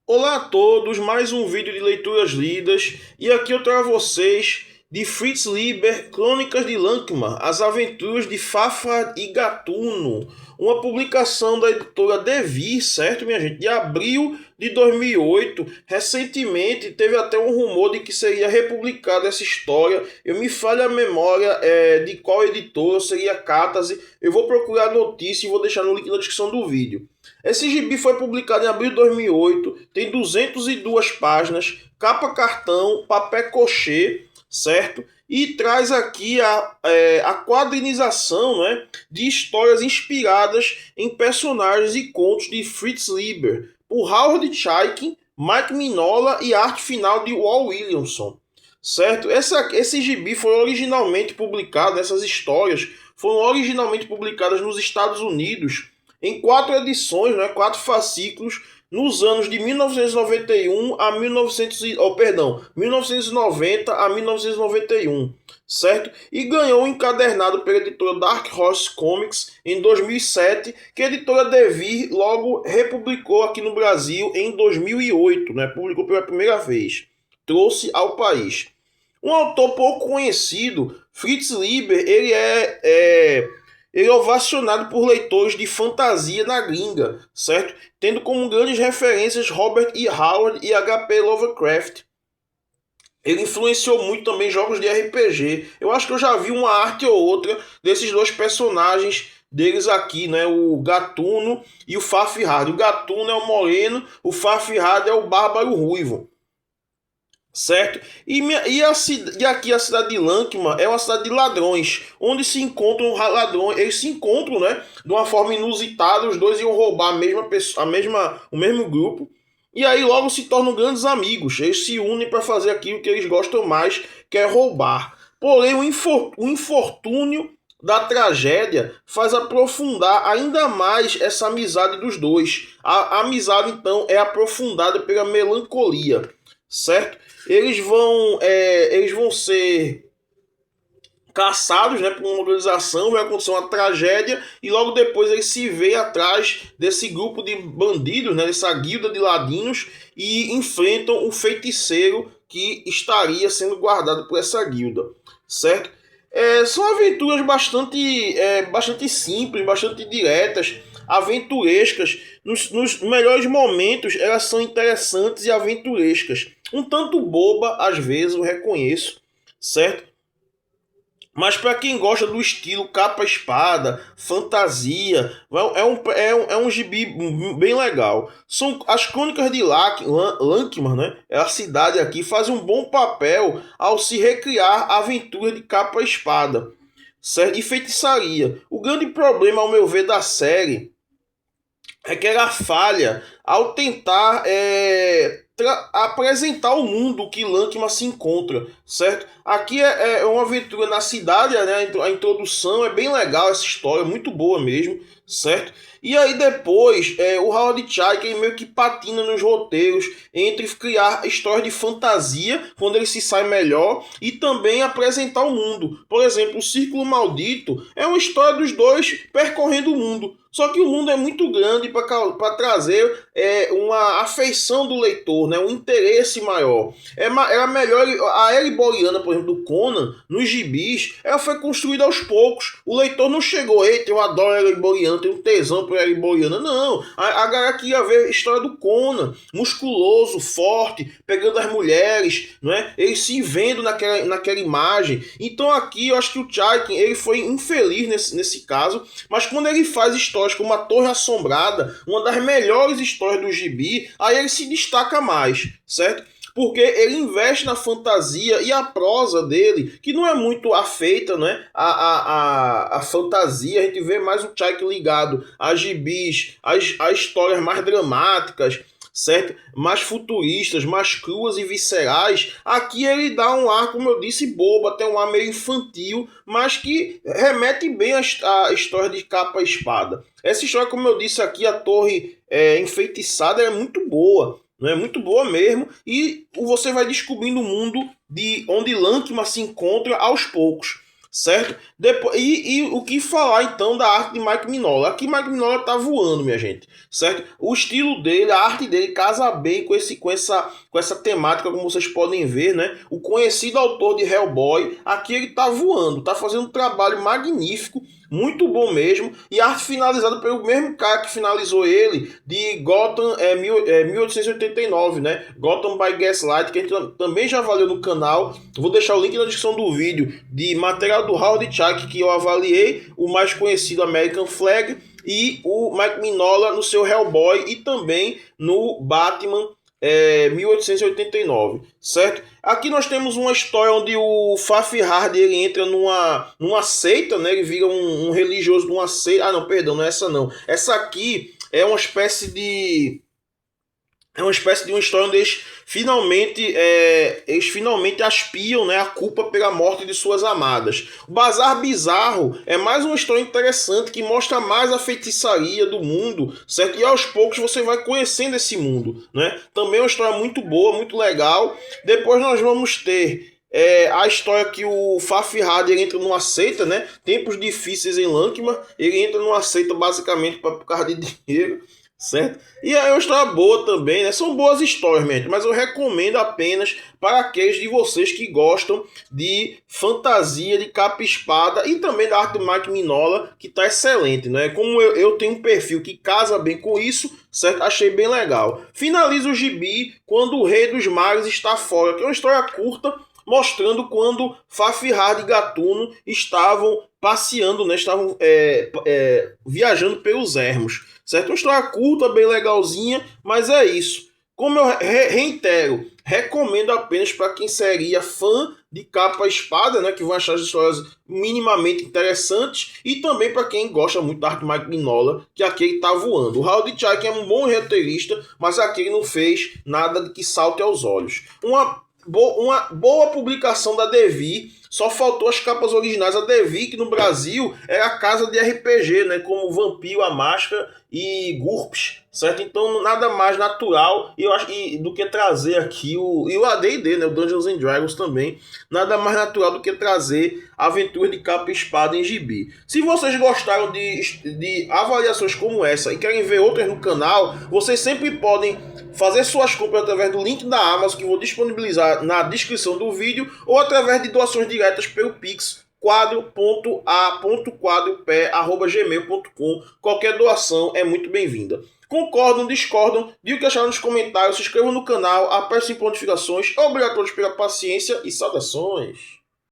Olá a todos, mais um vídeo de leituras lidas e aqui eu trago a vocês de Fritz Leiber, Crônicas de Lankman, As Aventuras de Fafhrd e Gatuno, uma publicação da editora Devir, certo, minha gente, de abril de 2008. Recentemente teve até um rumor de que seria republicada essa história. Eu me falha a memória de qual editora, seria Catarse. Eu vou procurar a notícia e vou deixar no link na descrição do vídeo. Esse gibi foi publicado em abril de 2008, tem 202 páginas, capa cartão, papel cochê, certo? E traz aqui a quadrinização, né, de histórias inspiradas em personagens e contos de Fritz Leiber, por Howard Chaykin, Mike Mignola e arte final de Walt Williamson. Certo? Esse gibi foi originalmente publicado, essas histórias foram originalmente publicadas nos Estados Unidos em 4 edições, né, 4 fascículos, nos anos de 1991 a 1990 a 1991, certo? E ganhou um encadernado pela editora Dark Horse Comics em 2007, que a editora Devir logo republicou aqui no Brasil em 2008, né? Publicou pela primeira vez, trouxe ao país. Um autor pouco conhecido, Fritz Leiber, ele é ovacionado por leitores de fantasia na gringa, certo? Tendo como grandes referências Robert E. Howard e H.P. Lovecraft. Ele influenciou muito também jogos de RPG. Eu acho que eu já vi uma arte ou outra desses dois personagens deles aqui, né? O Gatuno e o Fafhrd. O Gatuno é o moreno, o Fafhrd é o bárbaro ruivo. Certo? E aqui a cidade de Lankman é uma cidade de ladrões, onde se encontram ladrões, eles se encontram, né, de uma forma inusitada, os dois iam roubar a mesma pessoa, o mesmo grupo, e aí logo se tornam grandes amigos, eles se unem para fazer aquilo que eles gostam mais, que é roubar. Porém, o infortúnio da tragédia faz aprofundar ainda mais essa amizade dos dois. A amizade, então, é aprofundada pela melancolia, certo? Eles vão ser caçados, né, por uma organização, vai acontecer uma tragédia e logo depois eles se veem atrás desse grupo de bandidos, né, dessa guilda de ladinhos e enfrentam o feiticeiro que estaria sendo guardado por essa guilda, certo? São aventuras bastante simples, bastante diretas, aventurescas. Nos melhores momentos elas são interessantes e aventurescas. Um tanto boba, às vezes, eu reconheço, certo? Mas para quem gosta do estilo capa-espada, fantasia, é um gibi bem legal. São as crônicas de Lankman, né? A cidade aqui faz um bom papel ao se recriar a aventura de capa-espada, certo? E feitiçaria. O grande problema, ao meu ver, da série é que ela falha ao tentar apresentar o mundo que Lankman se encontra, certo? Aqui é uma aventura na cidade, né? A introdução é bem legal, essa história, muito boa mesmo, certo? E aí depois o Howard Chaykin meio que patina nos roteiros entre criar histórias de fantasia, quando ele se sai melhor, e também apresentar o mundo. Por exemplo, o Círculo Maldito é uma história dos dois percorrendo o mundo. Só que o mundo é muito grande para trazer uma afeição do leitor, né? Um interesse maior. Era melhor. A Era Boreana, por exemplo, do Conan, nos gibis, ela foi construída aos poucos. O leitor não chegou, eita, eu adoro a Era Boreana, tenho tesão por Era Boreana. Não. A galera queria ver a história do Conan, musculoso, forte, pegando as mulheres, né? Ele se vendo naquela imagem. Então aqui eu acho que o Chaykin ele foi infeliz nesse caso, mas quando ele faz histórias como A Torre Assombrada, uma das melhores histórias do gibi, aí ele se destaca mais, certo? Porque ele investe na fantasia e a prosa dele, que não é muito afeita, né? A fantasia, a gente vê mais o Chaykin ligado a gibis, a histórias mais dramáticas, certo? Mais futuristas, mais cruas e viscerais. Aqui ele dá um ar, como eu disse, bobo, até um ar meio infantil, mas que remete bem à história de capa e espada. Essa história, como eu disse aqui, a torre enfeitiçada é muito boa, não é muito boa mesmo, e você vai descobrindo o mundo de onde Lankman se encontra aos poucos, certo? Depois, e o que falar então da arte de Mike Mignola? Aqui Mike Mignola tá voando, minha gente, certo? O estilo dele, a arte dele casa bem com essa temática, como vocês podem ver, né? O conhecido autor de Hellboy, aqui ele tá voando, tá fazendo um trabalho magnífico, muito bom mesmo, e arte finalizada pelo mesmo cara que finalizou ele de Gotham 1889, né? Gotham by Gaslight, que a gente também já avaliou no canal. Vou deixar o link na descrição do vídeo de material do Howard Chuck que eu avaliei, o mais conhecido American Flag e o Mike Mignola no seu Hellboy e também no Batman 1889, certo? Aqui nós temos uma história onde o Faf Hardy ele entra numa seita, né? Ele vira um religioso de uma seita. Ah, não, perdão, não é essa não. Essa aqui é uma espécie de uma história onde eles finalmente aspiam, né, a culpa pela morte de suas amadas. O Bazar Bizarro é mais uma história interessante que mostra mais a feitiçaria do mundo, certo? E aos poucos você vai conhecendo esse mundo, né? Também é uma história muito boa, muito legal. Depois nós vamos ter a história que o Faf Hardy ele entra numa seita, né? Tempos difíceis em Lankman. Ele entra numa seita basicamente por causa de dinheiro, certo? E é uma história boa também, né? São boas histórias, gente, mas eu recomendo apenas para aqueles de vocês que gostam de fantasia, de capa e espada e também da arte do Mike Mignola, que tá excelente, né? Como eu tenho um perfil que casa bem com isso, certo? Achei bem legal. Finaliza o gibi quando o Rei dos Mares está fora, que é uma história curta, mostrando quando Faf Hardy e Gatuno estavam passeando, né? Estavam viajando pelos ermos, certo? Uma história curta, bem legalzinha, mas é isso. Como eu reitero, recomendo apenas para quem seria fã de capa e espada, né? Que vão achar as histórias minimamente interessantes, e também para quem gosta muito da arte de Mike Mignola, que aqui ele tá voando. O Howard Chuck é um bom roteirista, mas aqui ele não fez nada que salte aos olhos. Uma boa publicação da Devir, só faltou as capas originais. A Devir, que no Brasil era a casa de RPG, né, como Vampiro, a Máscara e GURPS, certo? Então nada mais natural do que trazer aqui o AD&D, né, o Dungeons and Dragons também, nada mais natural do que trazer aventuras de capa e espada em gibi. Se vocês gostaram de avaliações como essa e querem ver outras no canal, vocês sempre podem fazer suas compras através do link da Amazon, que vou disponibilizar na descrição do vídeo, ou através de doações diretas pelo Pix, quadro.a.quadropé@gmail.com. Qualquer doação é muito bem-vinda. Concordam, discordam, digam o que acharam nos comentários, se inscrevam no canal, apertem as notificações. Obrigado a todos pela paciência e saudações.